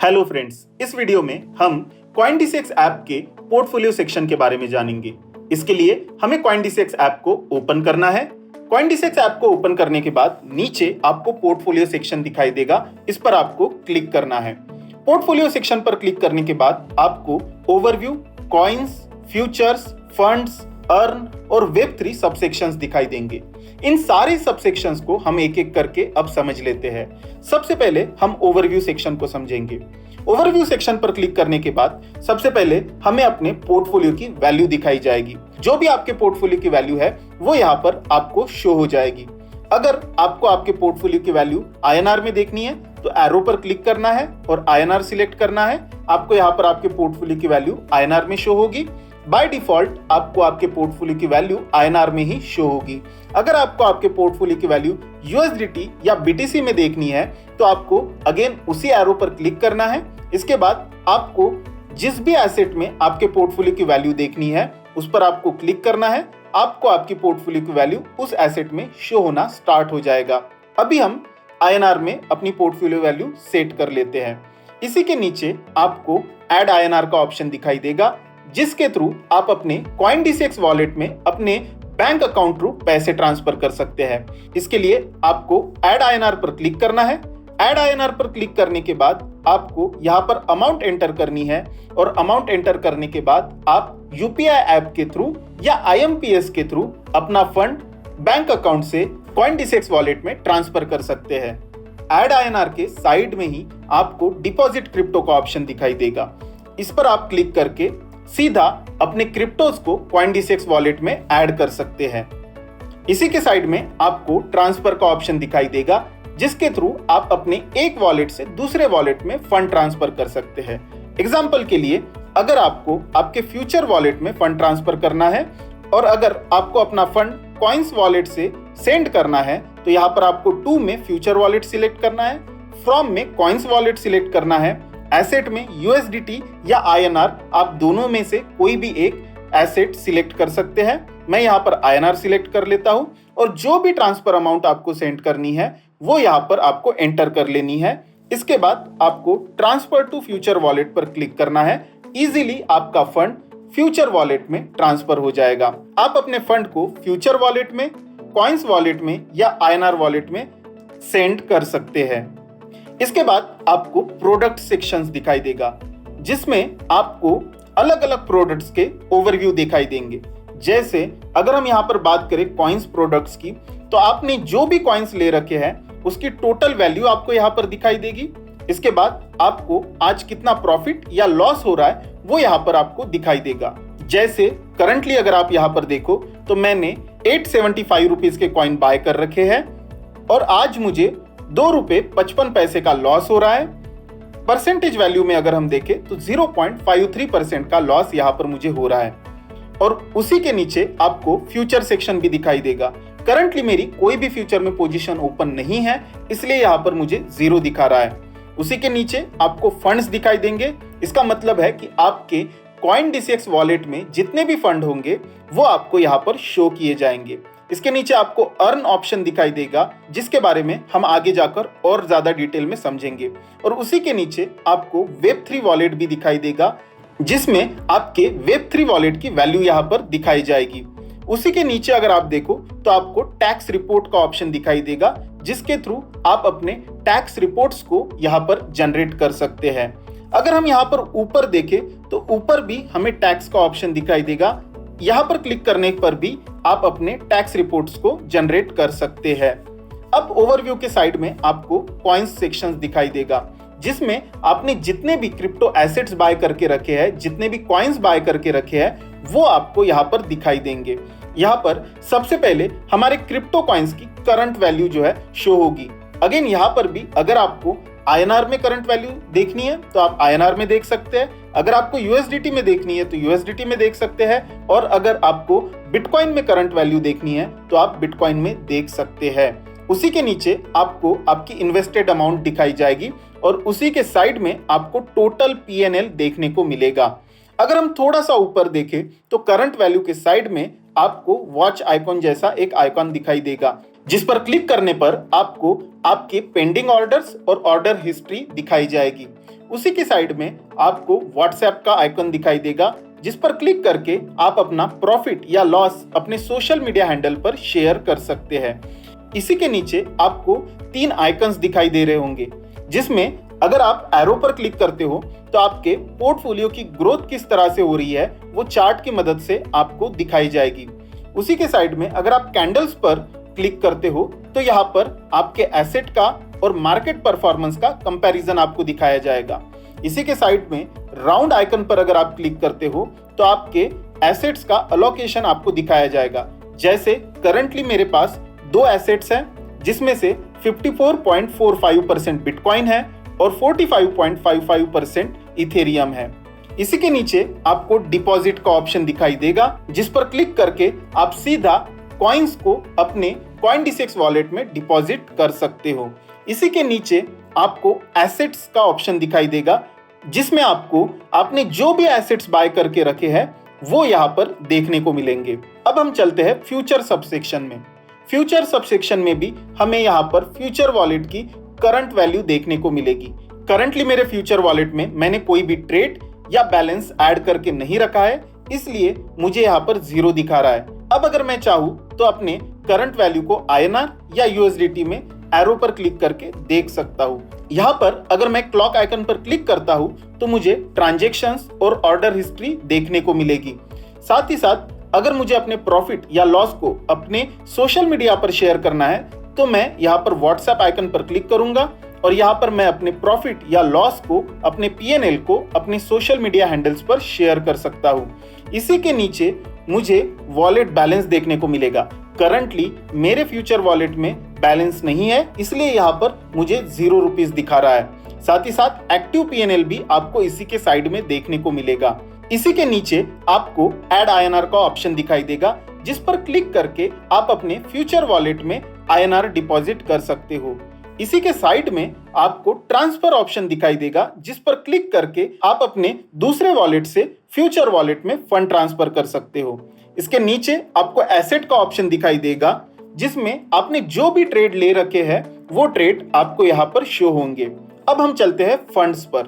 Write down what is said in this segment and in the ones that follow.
Hello friends, इस video में हम CoinDCX ऐप के पोर्टफोलियो सेक्शन के बारे में जानेंगे। इसके लिए हमें CoinDCX ऐप को ओपन करना है। CoinDCX ऐप को ओपन करने के बाद नीचे आपको पोर्टफोलियो सेक्शन दिखाई देगा, इस पर आपको क्लिक करना है। पोर्टफोलियो सेक्शन पर क्लिक करने के बाद आपको overview, coins, futures, funds, earn और वेब3 सबसेक्शंस दिखाई देंगे। इन सारे सबसेक्शंस को हम एक एक करके अब समझ लेते हैं। सबसे पहले हम ओवरव्यू सेक्शन को समझेंगे। ओवरव्यू सेक्शन पर क्लिक करने के बाद सबसे पहले हमें अपने पोर्टफोलियो की वैल्यू दिखाई जाएगी। जो भी आपके पोर्टफोलियो की वैल्यू है वो यहाँ पर आपको शो हो जाएगी। अगर आपको आपके पोर्टफोलियो की वैल्यू INR में देखनी है तो एरो पर क्लिक करना है और INR सिलेक्ट करना है। आपको यहाँ पर आपके पोर्टफोलियो की वैल्यू INR में शो होगी। बाय डिफॉल्ट आपको आपके पोर्टफोलियो की वैल्यू INR में ही शो होगी। अगर आपको आपके पोर्टफोलियो की वैल्यू USDT या BTC में देखनी है तो आपको अगेन उसी एरो पर क्लिक करना है। इसके बाद आपको जिस भी एसेट में आपके पोर्टफोलियो की वैल्यू देखनी है उस पर आपको क्लिक करना है। आपको आपकी पोर्टफोलियो की वैल्यू उस एसेट में शो होना स्टार्ट हो जाएगा। अभी हम INR में अपनी पोर्टफोलियो वैल्यू सेट कर लेते हैं। इसी के नीचे आपको ऐड INR का ऑप्शन दिखाई देगा, जिसके थ्रू आप अपने CoinDCX वॉलेट में अपने बैंक अकाउंट थ्रू पैसे ट्रांसफर कर सकते हैं। इसके लिए आपको ऐड INR पर क्लिक करना है। ऐड INR पर क्लिक करने के बाद आपको यहाँ पर अमाउंट एंटर करनी है और अमाउंट एंटर करने के बाद आप UPI ऐप के थ्रू या IMPS के थ्रू अपना फंड बैंक अकाउंट से CoinDCX वॉलेट में ट्रांसफर कर सकते हैं। ऐड INR के साइड में ही आपको डिपॉजिट क्रिप्टो का ऑप्शन दिखाई देगा। इस पर आप क्लिक करके सीधा अपने क्रिप्टोज को CoinDCX वॉलेट में ऐड कर सकते हैं। इसी के साइड में आपको ट्रांसफर का ऑप्शन दिखाई देगा, जिसके थ्रू आप अपने एक वॉलेट से दूसरे वॉलेट में फंड ट्रांसफर कर सकते हैं। एग्जाम्पल के लिए, अगर आपको आपके फ्यूचर वॉलेट में फंड ट्रांसफर करना है और अगर आपको अपना फंड कॉइन्स वॉलेट से सेंड करना है तो यहाँ पर आपको टू में फ्यूचर वॉलेट सिलेक्ट करना है, फ्रॉम में कॉइन्स वॉलेट सिलेक्ट करना है, एसेट में USDT या INR आप दोनों में से कोई भी एक एसेट सिलेक्ट कर सकते हैं। मैं यहाँ पर INR सिलेक्ट कर लेता हूँ और जो भी ट्रांसफर अमाउंट आपको सेंड करनी है वो यहाँ पर आपको एंटर कर लेनी है। इसके बाद आपको ट्रांसफर टू फ्यूचर वॉलेट पर क्लिक करना है। इजीली आपका फंड फ्यूचर वॉलेट में ट्रांसफर हो जाएगा। आप अपने फंड को फ्यूचर वॉलेट में, कॉइन्स वॉलेट में या INR वॉलेट में सेंड कर सकते हैं। इसके बाद आपको प्रोडक्ट सेक्शंस दिखाई देगा, जिसमें आपको अलग अलग प्रोडक्ट्स के ओवरव्यू दिखाई देंगे। जैसे अगर हम यहाँ पर बात करें कॉइन्स प्रोडक्ट्स की, तो आपने जो भी कॉइन्स ले रखे हैं उसकी टोटल वैल्यू आपको यहाँ पर दिखाई देगी। इसके बाद आपको आज कितना प्रॉफिट या लॉस हो रहा है वो यहाँ पर आपको दिखाई देगा। जैसे करंटली अगर आप यहाँ पर देखो तो मैंने 875 रुपीज के कॉइन बाय कर रखे हैं और आज मुझे ₹2.55 का लॉस हो रहा है। परसेंटेज वैल्यू में अगर हम देखें तो 0.53% का लॉस यहाँ पर मुझे हो रहा है। और उसी के नीचे आपको फ्यूचर सेक्शन भी दिखाई देगा। करंटली मेरी कोई भी फ्यूचर में पोजीशन ओपन नहीं है, इसलिए यहाँ पर मुझे 0 दिखा रहा है। उसी के नीचे आपको फंड्स दिखाई देंगे। इसका मतलब है कि आपके CoinDCX वॉलेट में जितने भी फंड होंगे वो आपको यहाँ पर शो किए जाएंगे। इसके नीचे आपको अर्न ऑप्शन दिखाई देगा, जिसके बारे में हम आगे जाकर और ज्यादा डिटेल में समझेंगे। और उसी के नीचे आपको वेब3 वॉलेट भी दिखाई देगा, जिसमें आपके वेब3 वॉलेट की वैल्यू यहाँ पर दिखाई जाएगी। उसी के नीचे अगर आप देखो तो आपको टैक्स रिपोर्ट का ऑप्शन दिखाई देगा, जिसके थ्रू आप अपने टैक्स रिपोर्ट्स को यहाँ पर जनरेट कर सकते हैं। अगर हम यहाँ पर ऊपर देखें तो ऊपर भी हमें टैक्स का ऑप्शन दिखाई देगा। यहाँ पर क्लिक करने पर भी आप अपने टैक्स रिपोर्ट्स को जनरेट कर सकते हैं। अब ओवरव्यू के साइड में आपको कॉइन्स सेक्शंस दिखाई देगा, जिसमें आपने जितने भी क्रिप्टो एसेट्स बाय करके रखे हैं, जितने भी कॉइन्स बाय करके रखे हैं वो आपको यहाँ पर दिखाई देंगे। यहाँ पर सबसे पहले हमारे क्रिप्टो कॉइन्स की करंट वैल्यू जो है शो होगी। अगेन यहाँ पर भी अगर आपको INR में करंट वैल्यू देखनी है तो आप INR में देख सकते हैं। अगर आपको USDT में देखनी है तो USDT में देख सकते हैं। और अगर आपको बिटकॉइन में करंट वैल्यू देखनी है तो आप बिटकॉइन में देख सकते हैं। उसी के नीचे आपको आपकी इन्वेस्टेड अमाउंट दिखाई जाएगी और उसी के साइड में आपको टोटल PNL देखने को मिलेगा। अगर हम थोड़ा सा ऊपर देखें तो करंट वैल्यू के साइड में आपको वॉच आइकॉन जैसा एक आइकॉन दिखाई देगा, जिस पर क्लिक करने पर आपको आपके पेंडिंग ऑर्डर्स और ऑर्डर हिस्ट्री दिखाई जाएगी। उसी के साइड में आपको व्हाट्सएप का आइकन दिखाई देगा, जिस पर क्लिक करके आप अपना प्रॉफिट या लॉस अपने सोशल मीडिया हैंडल पर शेयर कर सकते हैं। इसी के नीचे आपको 3 आइकन्स दिखाई दे रहे होंगे, जिसमें अगर आप एरो पर क्लिक करते हो तो आपके पोर्टफोलियो की ग्रोथ किस तरह से हो रही है वो चार्ट की मदद से आपको दिखाई जाएगी। उसी के साइड में अगर आप कैंडल्स पर क्लिक करते हो तो यहाँ पर आपके एसेट का और मार्केट परफॉर्मेंस का कंपैरिजन आपको दिखाया जाएगा। इसी के साइड में राउंड आइकन पर अगर आप क्लिक करते हो तो आपके एसेट्स का अलोकेशन आपको दिखाया जाएगा। जैसे करंटली मेरे पास 2 एसेट्स हैं, जिसमें से 54.45% बिटकॉइन है और 45.55% इथेरियम है। इसी के नीचे आपको डिपॉजिट का ऑप्शन दिखाई देगा, जिस पर क्लिक करके आप सीधा कॉइन्स को अपने कॉइनडिसेक्स वॉलेट में डिपॉजिट कर सकते हो। इसी के नीचे आपको एसेट्स का ऑप्शन दिखाई देगा, जिसमें आपको आपने जो भी एसेट्स बाय करके रखे हैं वो यहाँ पर देखने को मिलेंगे। अब हम चलते हैं फ्यूचर सबसेक्शन में। फ्यूचर सबसेक्शन में भी हमें यहाँ पर फ्यूचर वॉलेट की करंट वैल्यू देखने को मिलेगी। करंटली मेरे फ्यूचर वॉलेट में मैंने कोई भी ट्रेड या बैलेंस ऐड करके नहीं रखा है, इसलिए मुझे यहाँ पर 0 दिखा रहा है। अब अगर मैं चाहूँ तो अपने करंट वैल्यू को INR या USDT में एरो पर क्लिक करके देख सकता हूँ। यहाँ पर अगर मैं क्लॉक आइकन पर क्लिक करता हूँ तो मुझे ट्रांजैक्शंस और ऑर्डर हिस्ट्री देखने को मिलेगी। साथ ही साथ अगर मुझे अपने प्रॉफिट या लॉस को अपने सोशल मीडिया पर शेयर करना है तो मैं यहाँ पर व्हाट्सएप आइकन पर क्लिक करूंगा और यहाँ पर मैं अपने प्रॉफिट या लॉस को, अपने PNL को अपने सोशल मीडिया हैंडल्स पर शेयर कर सकता हूँ। इसी के नीचे मुझे वॉलेट बैलेंस देखने को मिलेगा। करंटली मेरे फ्यूचर वॉलेट में बैलेंस नहीं है, इसलिए यहाँ पर मुझे 0 रुपीस दिखा रहा है। साथ ही साथ एक्टिव PNL भी आपको इसी के साइड में देखने को मिलेगा। इसी के नीचे आपको ऐड INR का ऑप्शन दिखाई देगा, जिस पर क्लिक करके आप अपने फ्यूचर वॉलेट में INR डिपॉजिट कर सकते हो। इसी के साइड में आपको ट्रांसफर ऑप्शन दिखाई देगा, जिस पर क्लिक करके आप अपने दूसरे वॉलेट से फ्यूचर वॉलेट में फंड ट्रांसफर कर सकते हो। इसके नीचे आपको एसेट का ऑप्शन दिखाई देगा, जिसमें आपने जो भी ट्रेड ले रखे हैं वो ट्रेड आपको यहाँ पर शो होंगे। अब हम चलते हैं फंड्स पर।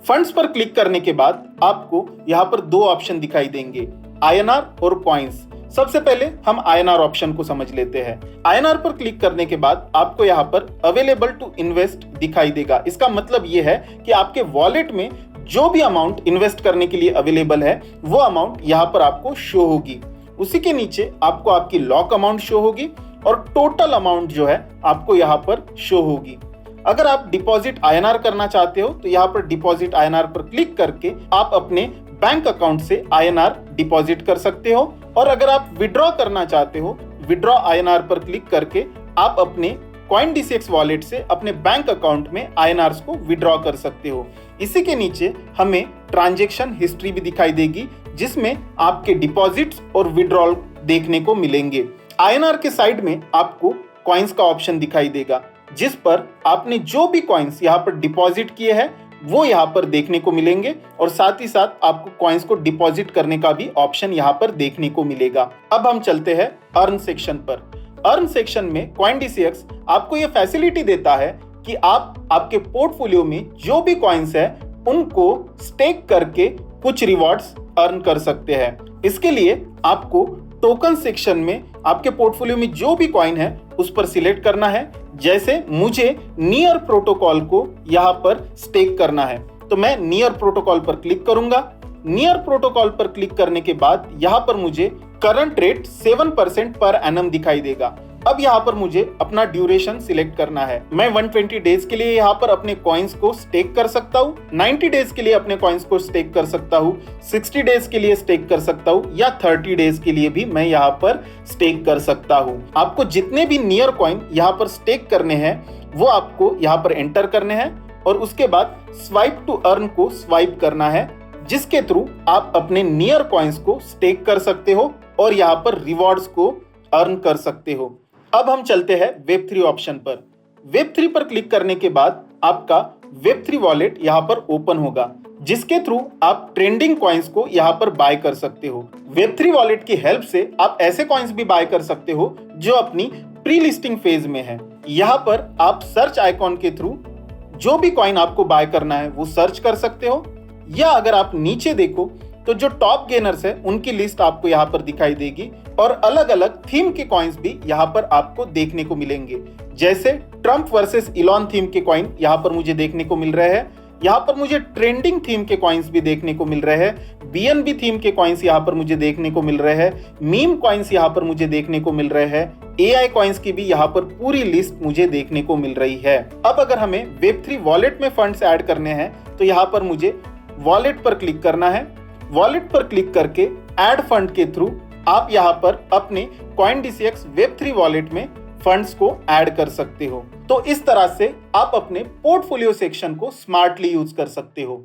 फंड्स पर क्लिक करने के बाद आपको यहाँ पर 2 ऑप्शन दिखाई देंगे, INR और कॉइन्स। सबसे पहले हम INR ऑप्शन को समझ लेते हैं। INR पर क्लिक करने के बाद आपको यहाँ पर अवेलेबल टू इन्वेस्ट दिखाई देगा। इसका मतलब ये है कि आपके वॉलेट में जो भी अमाउंट इन्वेस्ट करने के लिए अवेलेबल है वो अमाउंट यहाँ पर आपको शो होगी। उसी के नीचे आपको आपकी लॉक अमाउंट शो होगी और टोटल अमाउंट जो है आपको यहाँ पर शो होगी। अगर आप डिपॉजिट INR करना चाहते हो तो यहाँ पर डिपॉजिट INR पर क्लिक करके आप अपने बैंक अकाउंट से INR डिपॉजिट कर सकते हो, और अगर आप विड्रॉ करना चाहते हो, विड्रॉ INR पर क्लिक करके आप अपने कॉइनडिसेक्स वॉलेट से अपने बैंक अकाउंट में INRs को विड्रॉ कर सकते हो। इसी के नीचे हमें ट्रांजैक्शन हिस्ट्री भी दिखाई देगी, जिसमें आपके डिपॉजिट्स और विड्रॉल देखने को मिलेंगे। INR के साइड में आपको कॉइन्स का ऑप्शन दिखाई देगा, जिस पर आपने जो भी कॉइन्स यहाँ पर डिपॉजिट किए हैं वो यहाँ पर देखने को मिलेंगे, और साथ ही साथ आपको कॉइन्स को डिपॉजिट करने का भी ऑप्शन यहाँ पर देखने को मिलेगा। अब हम चलते हैं अर्न सेक्शन पर। अर्न सेक्शन में कॉइनडिसेक्स आपको ये फैसिलिटी देता है कि आप आपके पोर्टफोलियो में जो भी कॉइन्स है उनको स्टेक करके कुछ रिवॉर्ड्स अर्न कर सकते हैं। इसके लिए आपको टोकन सेक्शन में आपके पोर्टफोलियो में जो भी कॉइन है उस पर सिलेक्ट करना है। जैसे मुझे नियर प्रोटोकॉल को यहाँ पर स्टेक करना है तो मैं नियर प्रोटोकॉल पर क्लिक करूंगा। नियर प्रोटोकॉल पर क्लिक करने के बाद यहाँ पर मुझे करंट रेट 7% पर एनम दिखाई देगा। अब यहाँ पर मुझे अपना ड्यूरेशन सिलेक्ट करना है। मैं 120 डेज के लिए यहाँ पर अपने कॉइन्स को स्टेक कर सकता हूँ, 90 डेज के लिए अपने कॉइन्स को स्टेक कर सकता हूँ, 60 डेज के लिए स्टेक कर सकता हूँ, या 30 डेज के लिए भी मैं यहाँ पर स्टेक कर सकता हूँ। आपको जितने भी नियर कॉइन यहाँ पर स्टेक करने हैं वो आपको यहाँ पर एंटर करने हैं, और उसके बाद स्वाइप टू अर्न को स्वाइप करना है, जिसके थ्रू आप अपने नियर कॉइन्स को स्टेक कर सकते हो और यहाँ पर रिवॉर्ड्स को अर्न कर सकते हो। अब हम चलते हैं Web3 ऑप्शन पर। Web3 पर क्लिक करने के बाद आपका Web3 वॉलेट यहाँ पर ओपन होगा, जिसके थ्रू आप ट्रेंडिंग कॉइन्स को यहाँ पर बाय कर सकते हो। Web3 वॉलेट की हेल्प से आप ऐसे कॉइन्स भी बाय कर सकते हो जो अपनी प्री लिस्टिंग फेज में है। यहाँ पर आप सर्च आइकॉन के थ्रू जो भी कॉइन आपको बाय करना है वो सर्च कर सकते हो, या अगर आप नीचे देखो तो जो टॉप गेनर्स है उनकी लिस्ट आपको यहाँ पर दिखाई देगी और अलग अलग थीम के कॉइन्स भी यहाँ पर आपको देखने को मिलेंगे। जैसे ट्रम्प वर्सेस इलॉन थीम के कॉइन यहाँ पर मुझे देखने को मिल रहे हैं। यहाँ पर मुझे ट्रेंडिंग थीम के कॉइन्स भी देखने को मिल रहे हैं। बीएनबी थीम के कॉइन्स यहाँ पर मुझे देखने को मिल रहे हैं। मीम कॉइन्स यहाँ पर मुझे देखने को मिल रहे हैं। एआई कॉइन्स की भी यहाँ पर पूरी लिस्ट मुझे देखने को मिल रही है। अब अगर हमें Web3 वॉलेट में फंड्स ऐड करने हैं तो यहाँ पर मुझे वॉलेट पर क्लिक करना है। वॉलेट पर क्लिक करके ऐड फंड के थ्रू आप यहाँ पर अपने CoinDCX Web3 वॉलेट में फंड्स को ऐड कर सकते हो। तो इस तरह से आप अपने पोर्टफोलियो सेक्शन को स्मार्टली यूज कर सकते हो।